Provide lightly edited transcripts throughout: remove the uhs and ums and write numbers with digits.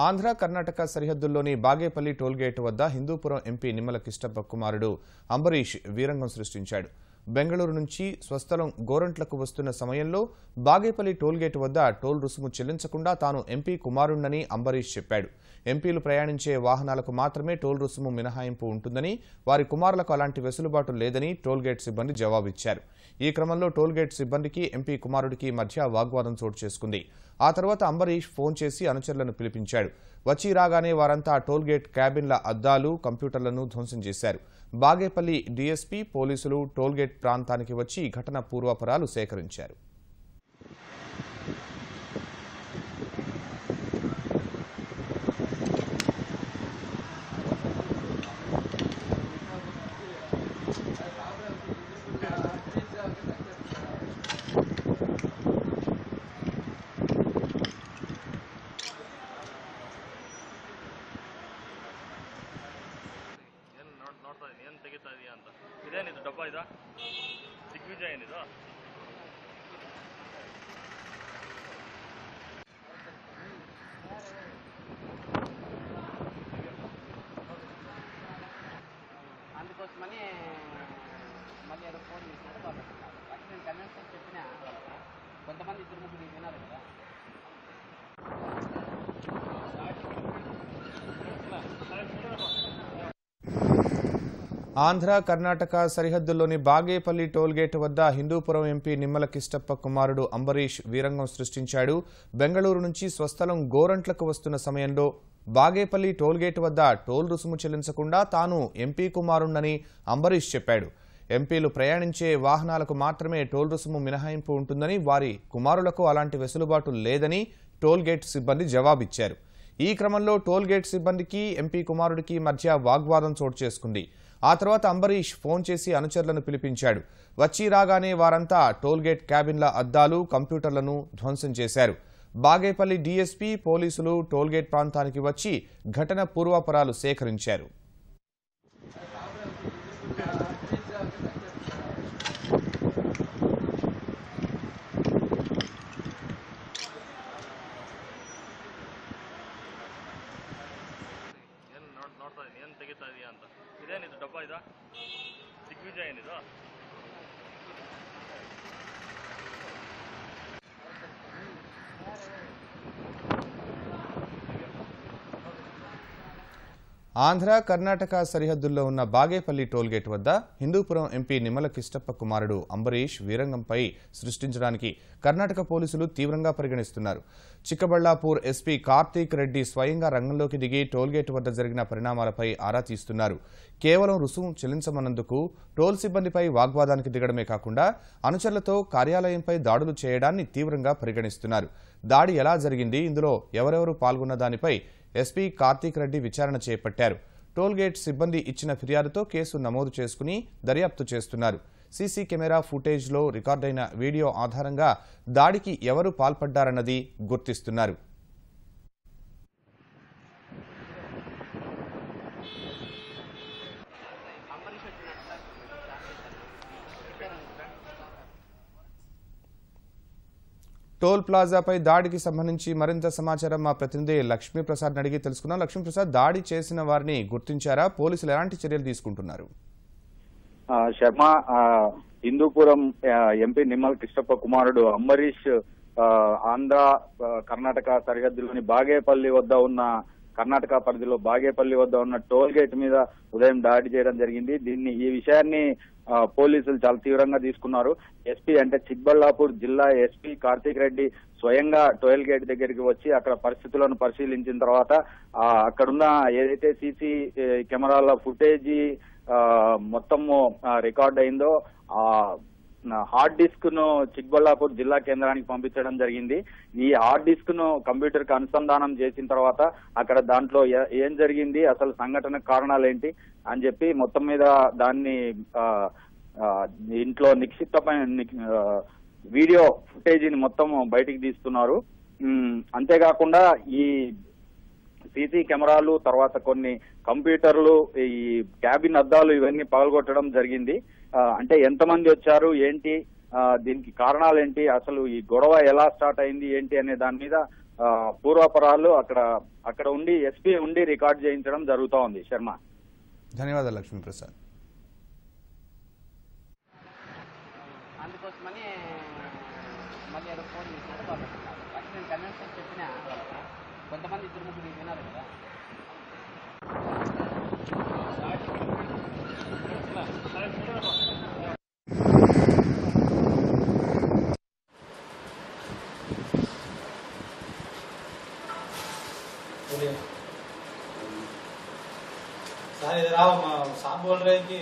Andhra Karnataka సరిహద్దుల్లోని Bagepalli tollgate వద్ద Hindupuram MP Nimmala Kishtappa కుమారుడు అంబరీష్ వీరంగం సృష్టించాడు. బెంగళూరు నుంచి స్వస్థలం గోరంట్లకు వస్తున్న సమయంలో బాగేపల్లి టోల్గేట్ వద్ద టోల్ రుసుము చెల్లించకుండా తాను ఎంపీ కుమారుణ్ణని అంబరీష్ చెప్పాడు. ఎంపీలు ప్రయాణించే వాహనాలకు మాత్రమే టోల్ రుసుము మినహాయింపు ఉంటుందని, వారి కుమారులకు అలాంటి వెసులుబాటు లేదని టోల్గేట్ సిబ్బంది జవాబిచ్చారు. ఈ క్రమంలో టోల్గేట్ సిబ్బందికి ఎంపీ కుమారుడికి మధ్య వాగ్వాదం చోటు చేసుకుంది. ఆ తర్వాత అంబరీష్ ఫోన్ చేసి అనుచరులను పిలిపించాడు. వచ్చి రాగానే వారంతా టోల్గేట్ క్యాబిన్ల అద్దాలు, కంప్యూటర్లను ధ్వంసం చేశారు. బాగేపల్లి డీఎస్పీ, పోలీసులు టోల్గేట్ ప్రాంతానికి వచ్చి ఘటన పూర్వాపరాలు సేకరించారు. ಏನು ತೆಗಿತಾ ಇದೆಯಾ ಅಂತ. ಇದೇನಿದು ಡಬ್ಬ ಇದಾ? ದಿಗ್ವಿಜಯ ಏನಿದು? అందుకోసమని మళ్ళీ ఏదో ఫోన్ చేసినారు వాళ్ళు. అక్కడ నేను కన్వెన్షన్ చెప్పినా వాళ్ళకి, కొంతమంది ఇద్దరు ముగ్గురు విన్నారు కదా. ఆంధ్ర కర్ణాటక సరిహద్దుల్లోని బాగేపల్లి టోల్గేట్ వద్ద హిందూపురం ఎంపీ నిమ్మల కిష్టప్ప కుమారుడు అంబరీష్ వీరంగం సృష్టించాడు. బెంగళూరు నుంచి స్వస్థలం గోరంట్లకు వస్తున్న సమయంలో బాగేపల్లి టోల్గేట్ వద్ద టోల్ రుసుము చెల్లించకుండా తాను ఎంపీ కుమారుణ్ణని అంబరీష్ చెప్పాడు. ఎంపీలు ప్రయాణించే వాహనాలకు మాత్రమే టోల్ రుసుము మినహాయింపు ఉంటుందని, వారి కుమారులకు అలాంటి వెసులుబాటు లేదని టోల్గేట్ సిబ్బంది జవాబిచ్చారు. ఈ క్రమంలో టోల్గేట్ సిబ్బందికి ఎంపీ కుమారుడికి మధ్య వాగ్వాదం చోటు చేసుకుంది. ఆ తర్వాత అంబరీష్ ఫోన్ చేసి అనుచరులను పిలిపించాడు. వచ్చి రాగానే వారంతా టోల్గేట్ క్యాబిన్ల అద్దాలు, కంప్యూటర్లను ధ్వంసం చేశారు. బాగేపల్లి డీఎస్పీ, పోలీసులు టోల్గేట్ ప్రాంతానికి వచ్చి ఘటన పూర్వాపరాలు సేకరించారు. ಏನು ತೆಗಿತಾ ಇದೆಯಾ ಅಂತ. ಇದೇನಿದು ಡಬ್ಬ ಇದಾ? ದಿಗ್ವಿಜಯ ಏನಿದು? ఆంధ్ర కర్ణాటక సరిహద్దుల్లో ఉన్న బాగేపల్లి టోల్గేట్ వద్ద హిందూపురం ఎంపీ నిమ్మల కిష్టప్ప కుమారుడు అంబరీష్ వీరంగంపై సృష్టించడానికి కర్ణాటక పోలీసులు తీవ్రంగా పరిగణిస్తున్నారు. చిక్కబళ్లాపూర్ ఎస్పీ కార్తీక్ రెడ్డి స్వయంగా రంగంలోకి దిగి టోల్గేట్ వద్ద జరిగిన పరిణామాలపై ఆరా తీస్తున్నారు. కేవలం రుసుము చెల్లించమన్నందుకు టోల్ సిబ్బందిపై వాగ్వాదానికి దిగడమే కాకుండా అనుచరులతో కార్యాలయంపై దాడులు చేయడాన్ని తీవ్రంగా పరిగణిస్తున్నారు. దాడి ఎలా జరిగింది, ఇందులో ఎవరెవరు పాల్గొన్న దానిపై ఎస్పీ కార్తీక్ రెడ్డి విచారణ చేపట్టారు. టోల్గేట్ సిబ్బంది ఇచ్చిన ఫిర్యాదుతో కేసు నమోదు చేసుకుని దర్యాప్తు చేస్తున్నారు. సీసీ కెమెరా ఫుటేజ్లో రికార్డైన వీడియో ఆధారంగా దాడికి ఎవరు పాల్పడ్డారన్నది గుర్తిస్తున్నారు. టోల్ ప్లాజాపై దాడికి సంబంధించి మరింత సమాచారం మా ప్రతినిధి లక్ష్మీప్రసాద్ అడిగి తెలుసుకున్నాం. లక్ష్మీప్రసాద్, దాడి చేసిన వారిని గుర్తించారా? పోలీసులు ఎలాంటి చర్యలు తీసుకుంటున్నారు? శర్మ, హిందూపురం ఎంపీ నిమ్మల కిష్టప్ప కుమారుడు అంబరీష్ ఆంధ్ర కర్ణాటక సరిహద్దులోని బాగేపల్లి వద్ద ఉన్న కర్ణాటక పరిధిలో బాగేపల్లి వద్ద ఉన్న టోల్ గేట్ మీద ఉదయం దాడి చేయడం జరిగింది. ఈ విషయాన్ని పోలీసులు చాలా తీవ్రంగా తీసుకున్నారు. ఎస్పీ అంటే చిక్బళ్లాపూర్ జిల్లా ఎస్పీ కార్తీక్ రెడ్డి స్వయంగా టోల్ గేట్ దగ్గరికి వచ్చి అక్కడ పరిస్థితులను పరిశీలించిన తర్వాత అక్కడున్న ఏదైతే సీసీ కెమెరాల ఫుటేజీ మొత్తము రికార్డ్ అయిందో హార్డ్ డిస్క్ ను చిక్బళ్లాపూర్ జిల్లా కేంద్రానికి పంపించడం జరిగింది. ఈ హార్డ్ డిస్క్ ను కంప్యూటర్ కి అనుసంధానం చేసిన తర్వాత అక్కడ దాంట్లో ఏం జరిగింది, అసలు సంఘటన కారణాలు ఏంటి అని చెప్పి మొత్తం మీద దాన్ని ఇంట్లో నిక్షిప్తమైన వీడియో ఫుటేజీని మొత్తం బయటికి తీస్తున్నారు. అంతేకాకుండా ఈ సీసీ కెమెరాలు, తర్వాత కొన్ని కంప్యూటర్లు, ఈ క్యాబిన్ అద్దాలు ఇవన్నీ పగలగొట్టడం జరిగింది. అంటే ఎంతమంది వచ్చారు, ఏంటి, దీనికి కారణాలు ఏంటి, అసలు ఈ గొడవ ఎలా స్టార్ట్ అయింది ఏంటి అనే దాని మీద పూర్వాపరాలు అక్కడ ఉండి ఎస్పీ ఉండి రికార్డ్ చేయించడం జరుగుతూ ఉంది. శర్మ, ధన్యవాదాలు లక్ష్మీప్రసాద్. అందుకోసమని మళ్ళీ ఏదో ఫోన్ చేసినారు వాళ్ళు. అక్కడ నేను కన్వెన్షన్ చెప్పినా వాళ్ళకి, కొంతమంది ఇద్దరు ముగ్గురు విన్నారు కదా. सर इधर आओ, साहब बोल रहे हैं कि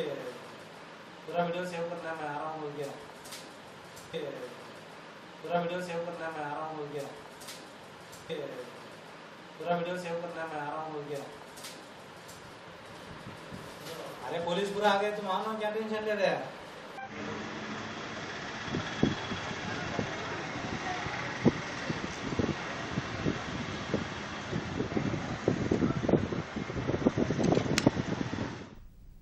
पूरा वीडियो सेव करना है, मैं आ रहा हूँ बोल के, पूरा वीडियो सेव करना है, मैं आ रहा हूँ बोल के, पूरा वीडियो सेव करना है, मैं आ रहा हूँ बोल के. अरे पुलिस पूरा आ गए, तुम आओ ना, क्या टेंशन ले रहे हैं.